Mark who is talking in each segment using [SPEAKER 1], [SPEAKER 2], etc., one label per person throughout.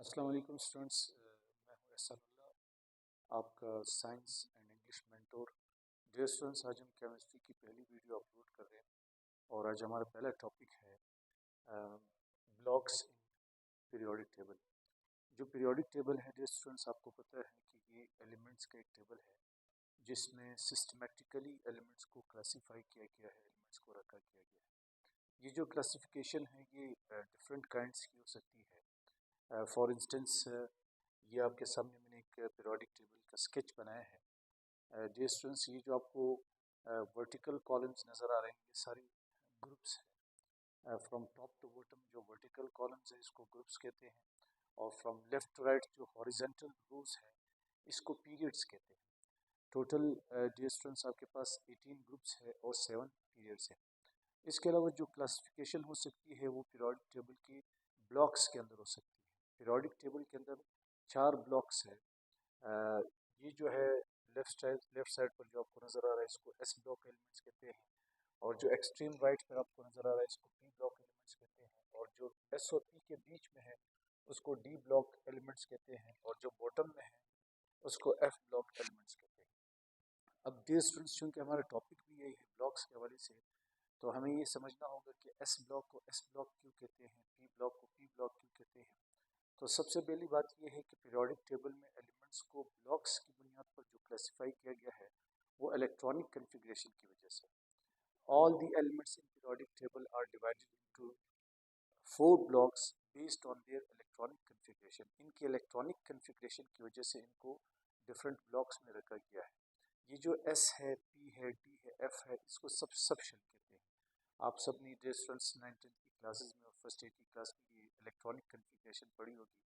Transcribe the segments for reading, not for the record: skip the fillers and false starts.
[SPEAKER 1] अस्सलाम वालेकुम स्टूडेंट्स। मैं हूं एहसानुल्लाह, आपका science and English mentor. Dear students, आज हम केमिस्ट्री की पहली वीडियो अपलोड कर रहे हैं और आज हमारा पहला टॉपिक है ब्लॉक्स इन पीरियोडिक टेबल। जो पीरियोडिक टेबल है डियर स्टूडेंट्स, आपको पता है कि ये एलिमेंट्स का एक टेबल है जिसमें सिस्टमेटिकली एलिमेंट्स को क्लासीफाई किया गया है, एलिमेंट्स को रखा गया गया है। ये जो क्लासिफिकेशन है ये डिफरेंट काइंड्स की हो सकती है। फॉर इंस्टेंस ये आपके सामने मैंने एक पीरियोडिक टेबल का स्केच बनाया है। डियर स्टूडेंट्स, ये जो आपको वर्टिकल कॉलम्स नज़र आ रहे हैं ये सारे ग्रुप्स हैं। फ्रॉम टॉप टू बॉटम जो वर्टिकल कॉलम्स है इसको ग्रुप्स कहते हैं, और फ्रॉम लेफ्ट टू राइट जो हॉरिजेंटल रोज है इसको पीरियड्स कहते हैं। टोटल डियर स्टूडेंट्स आपके पास 18 ग्रुप्स है और 7 पीरियड्स हैं। इसके अलावा जो क्लासिफिकेशन हो सकती है वो पीरियोडिक टेबल के ब्लॉक्स के अंदर हो सकती है। पीरियोडिक टेबल के अंदर 4 ब्लॉक्स है। ये जो है लेफ्ट साइड पर जो आपको नज़र आ रहा है इसको एस ब्लॉक एलिमेंट्स कहते हैं, और जो एक्सट्रीम राइट पर आपको नज़र आ रहा है इसको पी ब्लॉक एलिमेंट्स कहते हैं, और जो एस और पी के बीच में है उसको डी ब्लॉक एलिमेंट्स कहते हैं, और जो बॉटम में है उसको एफ ब्लॉक एलिमेंट्स कहते हैं। अब डियर स्टूडेंट्स, चूँकि हमारा टॉपिक भी यही है ब्लॉक्स के हवाले से, तो हमें ये समझना होगा कि एस ब्लॉक को एस ब्लॉक क्यों कहते हैं, पी ब्लॉक को पी ब्लॉक क्यों कहते हैं। तो सबसे पहली बात यह है कि पीरियोडिक टेबल में एलिमेंट्स को ब्लॉक्स की बुनियाद पर जो क्लासिफाई किया गया है वो इलेक्ट्रॉनिक कन्फिग्रेशन की वजह से। All the elements in periodic table are divided into 4 blocks based on their electronic configuration. इनकी इलेक्ट्रॉनिक कन्फिग्रेशन की वजह से इनको डिफरेंट ब्लॉक्स में रखा गया है। ये जो एस है, पी है, डी है, एफ है, इसको सब शेल कहते हैं। आप सब ने डियर स्टूडेंट्स 9th की क्लासेस में और फर्स्ट ईयर की क्लास में ये इलेक्ट्रॉनिक कन्फिग्रेशन पढ़ी होगी।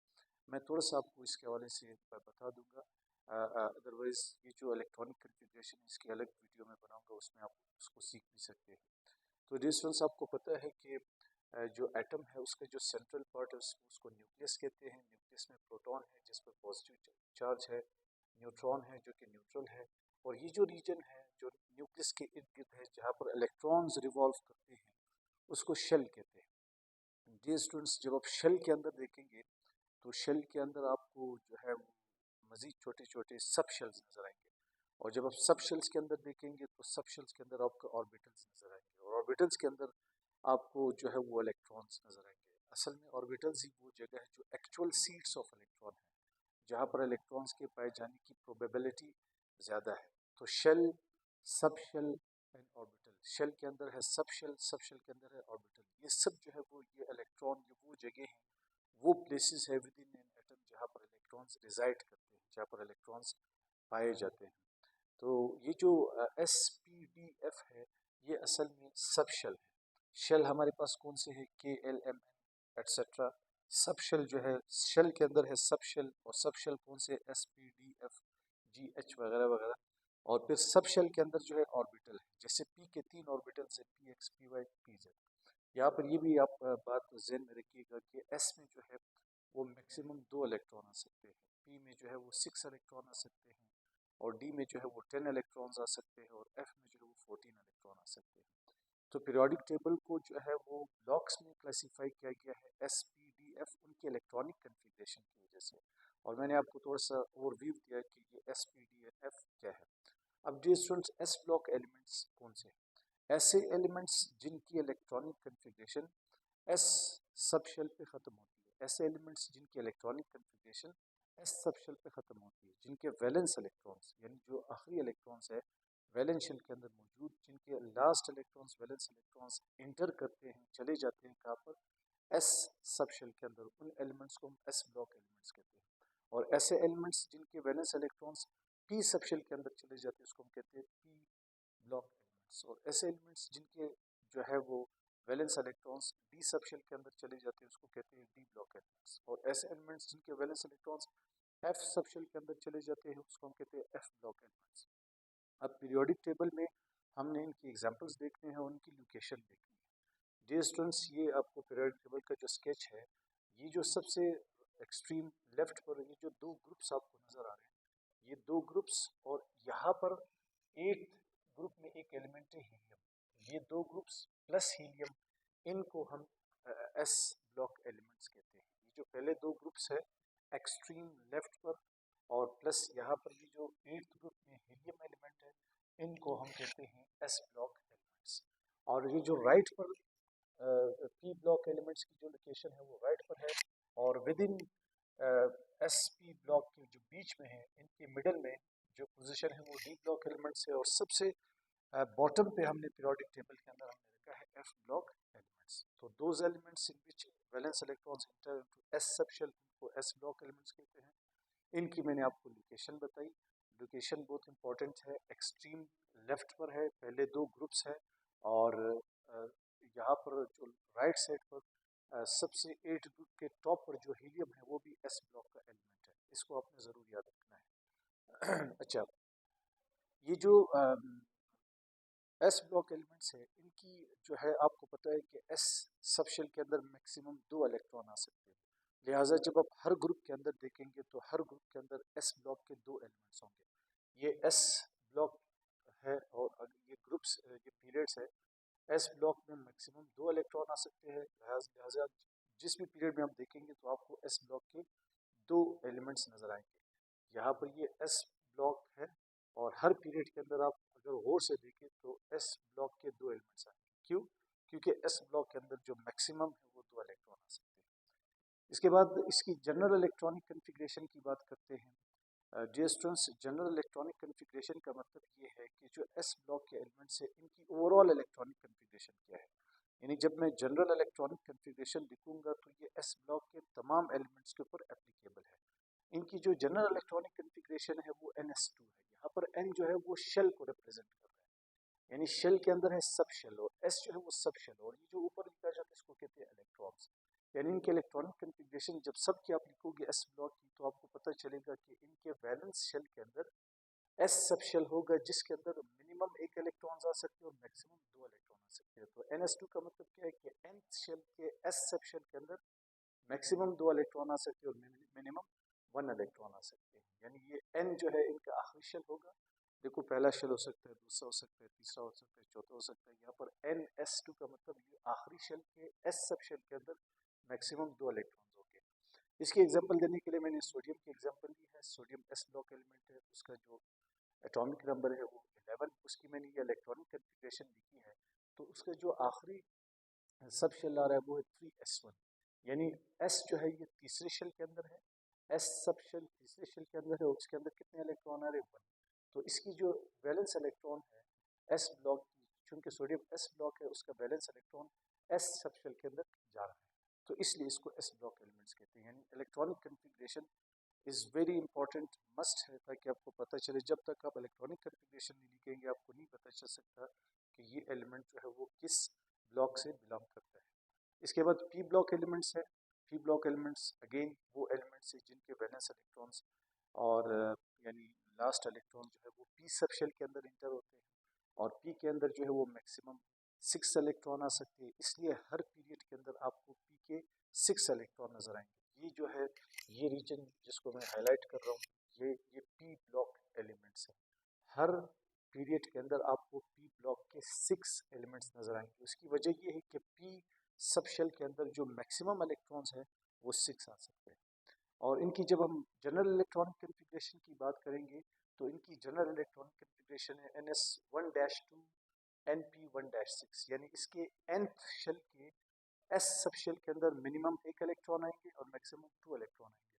[SPEAKER 1] मैं थोड़ा सा आपको इसके हवाले से बता दूंगा, अदरवाइज़ ये जो इलेक्ट्रॉनिक कन्फिग्रेशन इसकी अलग वीडियो में बनाऊंगा, उसमें आप उसको सीख भी सकते हैं। तो डियर स्टूडेंट्स, आपको पता है कि जो एटम है उसका जो सेंट्रल पार्ट है उसको न्यूक्लियस कहते हैं। न्यूक्लियस में प्रोटॉन है जिस पर पॉजिटिव चार्ज है, न्यूट्रॉन है जो कि न्यूट्रल है, और ये जो रीजन है जो न्यूक्लियस के इर्द गिर्द है जहाँ पर इलेक्ट्रॉन्स रिवॉल्व करते हैं उसको शेल कहते हैं। डियर स्टूडेंट्स, जब आप शेल के अंदर देखेंगे तो शेल के अंदर आपको जो है वो मज़ीद छोटे छोटे सब शेल्स नज़र आएंगे, और जब आप सब शेल्स के अंदर देखेंगे तो सब शेल्स के अंदर आपको ऑर्बिटल्स नज़र आएंगे, और ऑर्बिटल्स के अंदर आपको जो है वो इलेक्ट्रॉन्स नज़र आएंगे। असल में ऑर्बिटल्स ही वो जगह है जो एक्चुअल सीट्स ऑफ इलेक्ट्रॉन है, जहाँ पर इलेक्ट्रॉन्स के पाए जाने की प्रोबेबिलिटी ज़्यादा है। तो शेल, सब शेल एंड ऑर्बिटल। शेल के अंदर है सब शेल के अंदर है ऑर्बिटल। ये सब जो है वो ये इलेक्ट्रॉन ये वो जगह हैं, वो प्लेसेस है विद इन एन एटम जहाँ पर इलेक्ट्रॉन्स रिजाइड करते हैं, जहाँ पर इलेक्ट्रॉन्स पाए जाते हैं। तो ये जो एस पी डी एफ है ये असल में सब शेल है। शेल हमारे पास कौन से है, K L M N etcetera. Subshell जो है शेल के अंदर है सब शेल, और सब शेल कौन से, S P D F G H वगैरह वगैरह। और फिर सब शेल के अंदर जो है ऑर्बिटल है, जैसे पी के 3 ऑर्बिटल है, P X P Y P Z. यहाँ पर ये भी आप बात जहन में रखिएगा कि एस में जो है वो मैक्सिमम 2 इलेक्ट्रॉन आ सकते हैं, पी में जो है वो 6 इलेक्ट्रॉन आ सकते हैं, और डी में जो है वो 10 इलेक्ट्रॉन्स आ सकते हैं, और एफ में जो है वो 14 इलेक्ट्रॉन आ सकते हैं। तो पीरियोडिक टेबल को जो है वो ब्लॉक्स में क्लासीफाई किया गया है एस पी डी एफ उनकी इलेक्ट्रॉनिक कन्फिग्रेशन की वजह से, और मैंने आपको थोड़ा सा ओवरव्यू दिया कि ये एस पी डी एफ क्या है। अब dear students, S block elements कौन से हैं? ऐसे एलिमेंट्स जिनकी इलेक्ट्रॉनिक कन्फिग्रेशन एस सब शेल पे ख़त्म होती है। ऐसे एलिमेंट्स जिनकी इलेक्ट्रॉनिक कन्फिग्रेशन एस सब शेल पे ख़त्म होती है, जिनके वैलेंस इलेक्ट्रॉन्स यानी जो आखिरी इलेक्ट्रॉन्स है वैलेंस शेल के अंदर मौजूद, जिनके last electrons valence electrons inter करते हैं, चले जाते हैं कहाँ पर, एस सब शेल के अंदर, उन एलिमेंट्स को हम एस ब्लॉक एलिमेंट्स कहते हैं। और ऐसे एलिमेंट्स जिनके वैलेंस इलेक्ट्रॉन्स पी सब शेल के अंदर चले जाते हैं उसको हम कहते हैं पी ब्लॉक एलिमेंट्स। और ऐसे एलिमेंट्स जिनके जो है वो वैलेंस इलेक्ट्रॉन्स डी सब शेल के अंदर चले जाते हैं उसको कहते हैं डी ब्लॉक एलिमेंट्स। और ऐसे एलिमेंट्स जिनके valence electrons F sub shell के अंदर चले जाते हैं उसको हम कहते हैं एफ ब्लॉक एलिमेंट्स। अब पीरियोडिक टेबल में हमने इनकी एग्जांपल्स देखने हैं और उनकी लोकेशन देखनी है। डियर स्टूडेंट्स, ये आपको पीरियोडिक टेबल का जो स्केच है, ये जो सबसे एक्सट्रीम लेफ्ट पर ये जो 2 ग्रुप्स आपको नजर आ रहे हैं, ये 2 ग्रुप्स, और यहाँ पर एक ग्रुप में एक एलिमेंट है हीलियम, ये 2 ग्रुप्स प्लस हीलियम, इनको हम एस ब्लॉक एलिमेंट्स कहते हैं। ये जो पहले 2 ग्रुप्स है एक्सट्रीम लेफ्ट पर, और प्लस यहाँ पर भी जो 8th ग्रुप में हीलियम एलिमेंट है, इनको हम कहते हैं एस ब्लॉक एलिमेंट्स। और ये जो राइट पर पी ब्लॉक एलिमेंट्स की जो लोकेशन है वो राइट पर है, और with in S P block के जो बीच में है, इनके मिडल में जो पोजीशन है वो डी ब्लॉक एलिमेंट्स है, और सबसे बॉटम पे हमने पीरियोडिक टेबल के अंदर हमने रखा है एफ ब्लॉक एलिमेंट्स। तो those elements in which valence electrons enter into S सब शेल, इनको एस ब्लॉक एलिमेंट्स कहते हैं। इनकी मैंने आपको लोकेशन बताई। लोकेशन बहुत इंपॉर्टेंट है, एक्सट्रीम लेफ्ट पर है, पहले दो ग्रुप्स है, और यहाँ पर जो राइट साइड पर सबसे 8 ग्रुप के टॉप पर जो हीलियम है वो भी एस ब्लॉक का एलिमेंट है। इसको आपने ज़रूर याद रखना है। अच्छा, ये जो एस ब्लॉक एलिमेंट्स है, इनकी जो है आपको पता है कि एस सब शेल के अंदर मैक्सिमम 2 इलेक्ट्रॉन आ सकते हैं। लिहाजा जब आप हर ग्रुप के अंदर देखेंगे तो हर ग्रुप के अंदर एस ब्लॉक के 2 एलिमेंट्स होंगे। ये एस ब्लॉक है, और ये ग्रुप्स, ये पीरियड्स है, एस ब्लॉक में मैक्सिमम 2 इलेक्ट्रॉन आ सकते हैं। लिहाजा जिस भी पीरियड में आप देखेंगे तो आपको एस ब्लॉक के 2 एलिमेंट्स नजर आएंगे। यहाँ पर ये एस ब्लॉक है, और हर पीरियड के अंदर आप अगर गौर से देखें तो एस ब्लॉक के 2 एलिमेंट्स आएंगे। क्यों? क्योंकि एस ब्लॉक के अंदर जो मैक्सिमम है वो 2 इलेक्ट्रॉन आ सकते हैं। इसके बाद इसकी जनरल इलेक्ट्रॉनिक कन्फिग्रेशन की बात करते हैं। Dear students, general electronic configuration का मतलब ये है कि जो एस ब्लॉक के एलिमेंट्स है, इनकी ओवरऑल इलेक्ट्रॉनिक कन्फिग्रेशन क्या है। यानी जब मैं जनरल इलेक्ट्रॉनिक कन्फिग्रेशन लिखूंगा तो ये एस ब्लॉक के तमाम एलिमेंट्स के ऊपर एप्लीकेबल है। इनकी जो जनरल इलेक्ट्रॉनिक कन्फिग्रेशन है वो NS2 है। यहाँ पर N जो है वो शेल को रिप्रेजेंट कर रहा है, यानी शेल के अंदर है सब शेल, और S जो है वो सब शेल, और ये जो ऊपर लिखा जाता है इसको कहते हैं इलेक्ट्रॉन्स। यानी इनके इलेक्ट्रॉनिक कन्फिग्रेशन जब सब की आप लिखोगे S ब्लॉक की, तो आपको पता चलेगा कि इनके वैलेंस शेल के अंदर S सब शेल होगा, जिसके अंदर मिनिमम 1 इलेक्ट्रॉन आ सकते हैं और मैक्सिमम 2 इलेक्ट्रॉन आ सकते हैं। तो NS2 का मतलब क्या है कि nth शेल के S सब शेल के अंदर मैक्सिमम 2 इलेक्ट्रॉन आ सकते हैं और मिनिमम 1 इलेक्ट्रॉन आ सकते हैं। यानी ये N जो है इनका आखिरी शेल होगा। देखो, पहला शेल हो सकता है, दूसरा हो सकता है, तीसरा हो सकता है, चौथा हो सकता है। यहाँ पर NS2 का मतलब ये आखिरी शेल के S सब शेल के अंदर मैक्सिमम 2 इलेक्ट्रॉन होंगे। इसकी एग्जांपल देने के लिए मैंने सोडियम की एग्जांपल ली है। सोडियम S ब्लॉक एलिमेंट है, उसका जो एटॉमिक नंबर है वो 11, उसकी मैंने ये इलेक्ट्रॉनिक कन्फिग्रेशन लिखी है। तो उसका जो आखिरी सब शेल आ रहा है वो है 3s1, यानी S जो है ये तीसरे शेल के अंदर है, S सब शेल तीसरे शेल के अंदर है, और उसके अंदर कितने इलेक्ट्रॉन आ रहे हैं? 1। तो इसकी जो वैलेंस इलेक्ट्रॉन है S ब्लॉक की, चूंकि सोडियम S ब्लॉक है, उसका valence electron S sub shell के अंदर जा रहा है, तो इसलिए इसको S ब्लॉक एलिमेंट्स कहते हैं। यानी electronic configuration is very important, must है, ताकि आपको पता चले। जब तक आप इलेक्ट्रॉनिक कन्फिग्रेशन नहीं लिखेंगे आपको नहीं पता चल सकता कि ये एलिमेंट जो है वो किस ब्लॉक से बिलोंग करता है। इसके बाद पी ब्लॉक एलिमेंट्स है। पी ब्लॉक एलिमेंट्स अगेन वो एलिमेंट्स है जिनके वैलेंस इलेक्ट्रॉन्स और यानी लास्ट इलेक्ट्रॉन जो है वो पी सब शेल के अंदर इंटर होते हैं, और पी के अंदर जो है वो मैक्सिमम 6 इलेक्ट्रॉन आ सकते हैं। इसलिए हर पीरियड के अंदर आपको पी के 6 इलेक्ट्रॉन नजर आएंगे। ये जो है, ये रीजन जिसको मैं हाईलाइट कर रहा हूँ, ये पी ब्लॉक एलिमेंट्स है। हर पीरियड के अंदर आपको पी ब्लॉक के 6 एलिमेंट्स नजर आएंगे। उसकी वजह ये है कि पी सब शेल के अंदर जो मैक्सिमम इलेक्ट्रॉन्स है वो 6 आ सकते हैं। और इनकी जब हम जनरल इलेक्ट्रॉनिक कन्फिग्रेशन की बात करेंगे तो इनकी जनरल इलेक्ट्रॉनिक कन्फिग्रेशन है NS1-2 NP1-6, यानी इसके nth शेल के S सब शेल के अंदर मिनिमम 1 इलेक्ट्रॉन आएंगे और मैक्सिमम 2 इलेक्ट्रॉन आएंगे,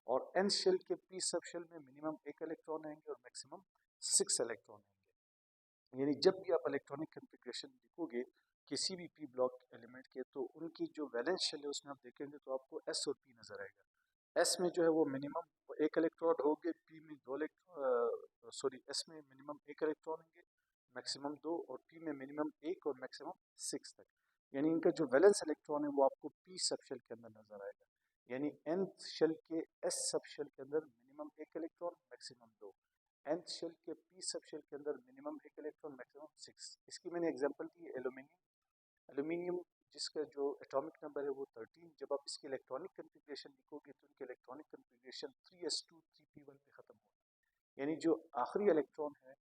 [SPEAKER 1] और n शेल के P सब शेल में मिनिमम 1 इलेक्ट्रॉन आएंगे और मैक्सिमम 6 इलेक्ट्रॉन आएंगे। यानी जब भी आप इलेक्ट्रॉनिक कन्फिग्रेशन लिखोगे किसी भी पी ब्लॉक एलिमेंट के, तो उनकी जो वैलेंस शेल है उसमें आप देखेंगे तो आपको S और P नजर आएगा। S में जो है वो मिनिमम 1 इलेक्ट्रॉन होंगे, P में 2 इलेक्ट्रॉन, सॉरी, S में मिनिमम 1 इलेक्ट्रॉन होंगे, मैक्सिमम 2, और P में मिनिमम 1 और मैक्सिमम 6 तक। यानी इनका जो वैलेंस इलेक्ट्रॉन है वो आपको P सब शेल के अंदर नजर आएगा। यानी nth शेल के S सब शेल के अंदर minimum 1 electron, maximum 2, nth shell के P सब शेल के अंदर मिनिमम 1 इलेक्ट्रॉन, मैक्सिमम 6। इसकी मैंने एग्जांपल दी एल्यूमिनियम। एल्यूमिनियम जिसका जो एटॉमिक नंबर है वो 13, जब आप इसकी इलेक्ट्रॉनिक कन्फिग्रेशन लिखोगे तो इनके इलेक्ट्रॉनिक कन्फिग्रेशन 3s2 3p1 पे खत्म होगा। यानी जो आखिरी इलेक्ट्रॉन है,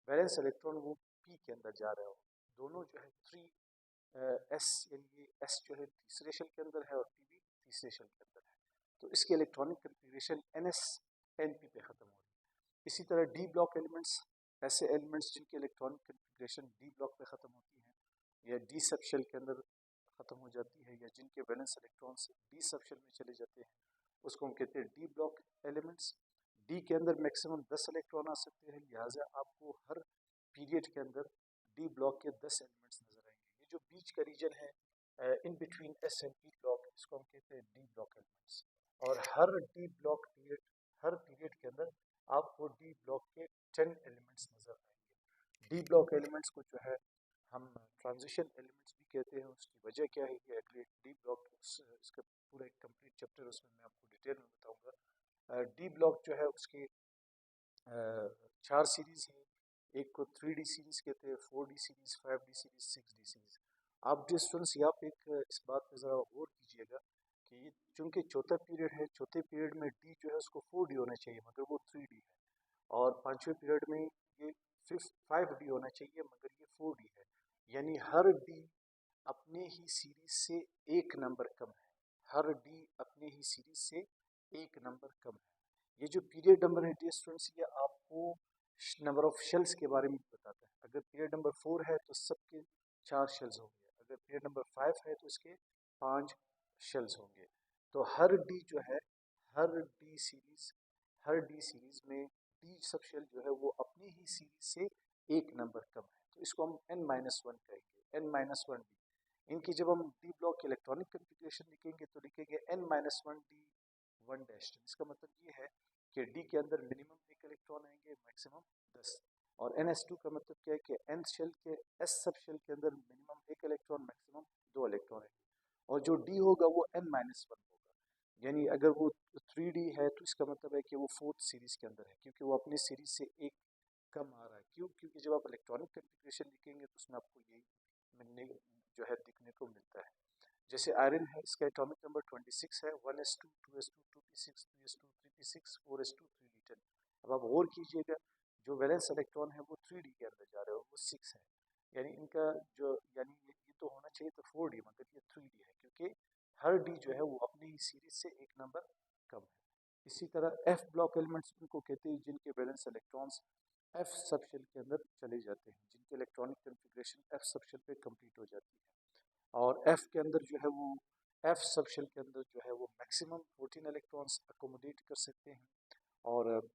[SPEAKER 1] वैलेंस इलेक्ट्रॉन, वो P के अंदर जा रहा हो। दोनों जो है 3s, यानी ये S जो है तीसरे शेल के अंदर है और P भी तीसरे शेल के अंदर है। तो इसकी इलेक्ट्रॉनिक कन्फिग्रेशन NS-NP पे ख़त्म हो रही है। इसी तरह डी ब्लॉक एलिमेंट्स, ऐसे एलिमेंट्स जिनकी इलेक्ट्रॉनिक कन्फिग्रेशन डी ब्लॉक पे ख़त्म होती है या डी सब शेल के अंदर ख़त्म हो जाती है, या जिनके वैलेंस इलेक्ट्रॉन्स डी सब शेल में चले जाते हैं, उसको हम कहते हैं डी ब्लॉक एलिमेंट्स। डी के अंदर मैक्सिमम 10 इलेक्ट्रॉन आ सकते हैं, लिहाजा आपको हर पीरियड के अंदर डी ब्लॉक के 10 एलिमेंट्स नज़र आएंगे। ये जो बीच का रीजन है in between S and P block, इसको हम कहते हैं डी ब्लॉक एलिमेंट्स। और हर डी ब्लॉक पीरियड, हर पीरियड के अंदर आपको डी ब्लॉक के 10 एलिमेंट्स नज़र आएंगे। डी ब्लॉक एलिमेंट्स को जो है हम ट्रांजिशन एलिमेंट्स भी कहते हैं। उसकी वजह क्या है कि अगले डी ब्लॉक, इसका पूरा एक कंप्लीट चैप्टर उसमें मैं आपको डिटेल में बताऊंगा। डी ब्लॉक जो है उसके 4 सीरीज़ हैं। एक को 3D सीरीज़ कहते हैं, 4D series, 5D series, 6D series. आप जो स्टूडेंट्स यहाँ पे इस बात पे ज़रा गौर कीजिएगा कि ये चूँकि चौथा पीरियड है, चौथे पीरियड में डी जो है उसको 4D होना चाहिए मगर वो 3D है, और पाँचवें पीरियड में ये 5D होना चाहिए मगर ये 4D है। यानी हर डी अपने ही सीरीज़ से एक नंबर कम है, हर डी अपने ही सीरीज़ से एक नंबर कम है। ये जो पीरियड नंबर है डियर स्टूडेंट्स, ये आपको नंबर ऑफ शेल्स के बारे में बताता है। अगर पीरियड नंबर 4 है तो सबके 4 शेल्स होंगे, अगर पीरियड नंबर 5 है तो इसके 5 शेल्स होंगे। तो हर डी जो है, हर डी सीरीज में डी सब शेल जो है वो अपनी ही सीरीज से एक नंबर कम है, तो इसको हम n-1 कहेंगे, n-1 डी। इनकी जब हम डी ब्लॉक की इलेक्ट्रॉनिक कन्फिग्रेशन लिखेंगे तो लिखेंगे n-1 डी 1 डैश। इसका मतलब ये है कि डी के अंदर मिनिमम एक इलेक्ट्रॉन आएंगे, मैक्सिमम 10। और NS2 का मतलब क्या है कि n शेल के S सब शेल के अंदर मिनिमम एक इलेक्ट्रॉन, मैक्सिमम 2 इलेक्ट्रॉन आएंगे। और जो D होगा वो n-1 होगा। यानी अगर वो 3D है तो इसका मतलब है कि वो 4th सीरीज के अंदर है, क्योंकि वो अपनी सीरीज से एक कम आ रहा है। क्यों? क्योंकि जब आप इलेक्ट्रॉनिक कन्फिग्रेशन लिखेंगे तो उसमें आपको यही मिलने जो है दिखने को मिलता है। जैसे आयरन है, इसका एटॉमिक नंबर 26 है, 1s2, 2s2, 2p6, 3s2, 3p6, 4s2, 3d10। अब आप गौर कीजिएगा, जो वैलेंस इलेक्ट्रॉन है वो 3D के अंदर जा रहे हो, वो 6 है। यानी इनका जो, यानी ये तो होना चाहिए तो 4D, मगर ये 3D है, क्योंकि हर डी जो है वो अपनी ही सीरीज से एक नंबर कम है। इसी तरह एफ ब्लॉक एलिमेंट्स उनको कहते हैं जिनके valence electrons F sub shell के अंदर चले जाते हैं, जिनके electronic configuration F sub shell पे कंप्लीट हो जाती है। और एफ के अंदर जो है वो, एफ सब शेल के अंदर जो है वो मैक्सिमम 14 इलेक्ट्रॉन्स अकोमोडेट कर सकते हैं। और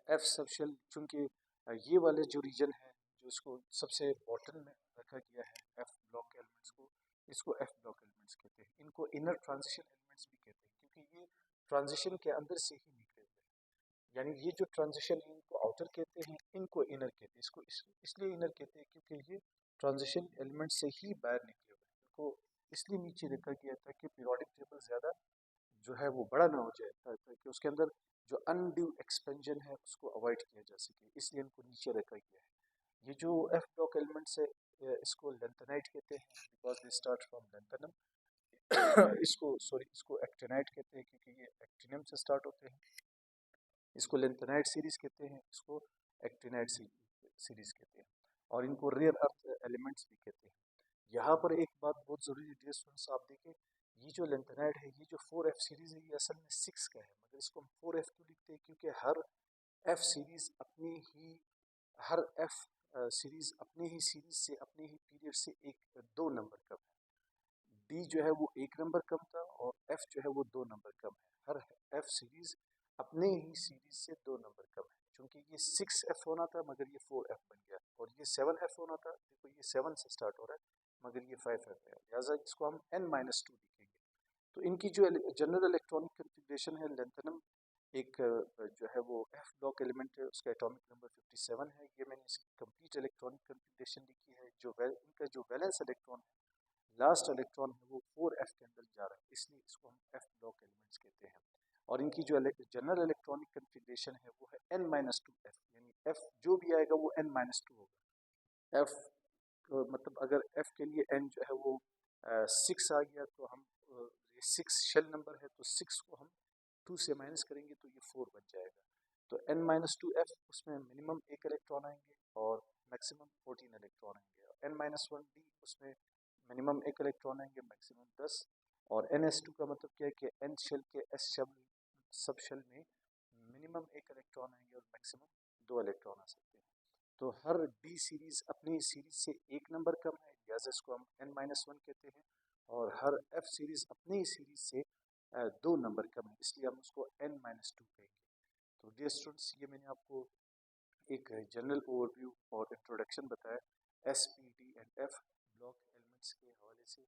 [SPEAKER 1] एफ सब शेल, चूँकि ये वाले जो रीजन है जो इसको सबसे बॉटम में रखा गया है एफ ब्लॉक एलिमेंट्स को, इसको एफ ब्लॉक एलिमेंट्स कहते हैं। इनको इनर ट्रांजिशन एलिमेंट्स भी कहते हैं, क्योंकि ये ट्रांजिशन के अंदर से ही निकले हुए हैं। यानी ये जो ट्रांजिशन है इनको आउटर कहते हैं, इनको इनर कहते हैं। इसको इसलिए इनर कहते हैं क्योंकि ये ट्रांजिशन एलिमेंट से ही बाहर निकले हुए हैं। इनको इसलिए नीचे रखा गया था कि पीरियोडिक टेबल ज़्यादा जो है वो बड़ा ना हो जाए, ताकि उसके अंदर जो अनड्यू एक्सपेंशन है उसको अवॉइड किया जा सके, इसलिए इनको नीचे रखा गया है। ये जो एफ ब्लॉक एलिमेंट्स है इसको लेंथेनाइट कहते हैं, because they start from lanthanum. इसको एक्टिनाइट कहते हैं क्योंकि ये एक्टिनम से स्टार्ट होते हैं। इसको लेंथेनाइट सीरीज कहते हैं, इसको एक्टिनाइट सीरीज कहते हैं। और इनको रेयर अर्थ एलिमेंट्स भी कहते हैं। यहाँ पर एक बात बहुत ज़रूरी है डियर स्टूडेंट्स, आप देखें, ये जो लेंथेनाइट है, ये जो 4F सीरीज़ है, ये असल में 6 का है, मगर इसको हम 4F क्यों लिखते हैं? क्योंकि हर F सीरीज़ अपनी ही, हर F सीरीज़ अपनी ही सीरीज़ से, अपने ही पीरियड से एक 2 नंबर कम है। D जो है वो 1 नंबर कम था और F जो है वो 2 नंबर कम है। हर F सीरीज़ अपने ही सीरीज़ से 2 नंबर कम है। चूँकि ये 6F होना था मगर ये 4F बन गया, और ये 7F होना था, देखो ये 7 से स्टार्ट हो रहा है मगर ये 5F है, लिहाजा इसको हम n-2 लिखेंगे। तो इनकी जो जनरल इलेक्ट्रॉनिक कन्फिग्रेशन है, लेंथेनम एक जो है वो F ब्लॉक एलिमेंट है, उसका एटॉमिक नंबर 57 है। ये मैंने इसकी कंप्लीट इलेक्ट्रॉनिक कन्फिग्रेशन लिखी है। जो इनका जो वैलेंस इलेक्ट्रॉन है, लास्ट इलेक्ट्रॉन है, वो 4F के अंदर जा रहा है, इसलिए इसको हम F ब्लॉक एलिमेंट्स कहते हैं। और इनकी जो जनरल इलेक्ट्रॉनिक कन्फिग्रेशन है वो है n-2F, यानी F जो भी आएगा वो n-2 होगा। F मतलब अगर F के लिए n जो है वो 6 आ गया तो हम, ये 6 शेल नंबर है तो 6 को हम 2 से माइनस करेंगे तो ये 4 बन जाएगा। तो n-2F, उसमें मिनिमम एक इलेक्ट्रॉन आएंगे और मैक्सिमम 14 इलेक्ट्रॉन आएंगे। n-1D, उसमें मिनिमम एक इलेक्ट्रॉन आएंगे, मैक्सिमम 10। और NS2 का मतलब क्या है कि N शेल के S सब शेल में मिनिमम एक इलेक्ट्रॉन आएंगे और मैक्सिमम 2 इलेक्ट्रॉन आ सकते हैं। तो हर D सीरीज अपनी सीरीज से एक नंबर कम है, लिहाजा इसको हम N-1 कहते हैं, और हर F सीरीज अपनी सीरीज से 2 नंबर कम है, इसलिए हम उसको N-2 कहेंगे। तो डियर स्टूडेंट्स, ये मैंने आपको एक जनरल ओवरव्यू और इंट्रोडक्शन बताया SPD and F block elements के हवाले से।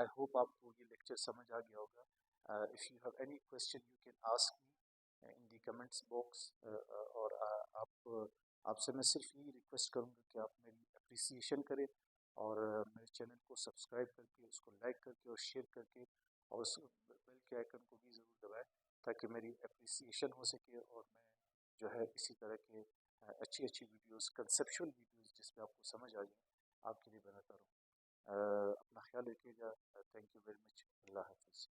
[SPEAKER 1] आई होप आपको ये लेक्चर समझ आ गया होगा। If you have any question you can ask me in the comments box, और आपसे मैं सिर्फ यही रिक्वेस्ट करूँगा कि आप मेरी अप्रिसिएशन करें और मेरे चैनल को सब्सक्राइब करके, उसको लाइक करके और शेयर करके, और उस बेल के आइकन को भी ज़रूर दबाएं ताकि मेरी अप्रिसिएशन हो सके और मैं जो है इसी तरह के अच्छी अच्छी वीडियोस, कंसेप्चुअल वीडियोस जिसमें आपको समझ आ जाए, आपके लिए बनाता रहूँ। अपना ख्याल रखिएगा। Thank you very much. अल्लाह हाफिज़।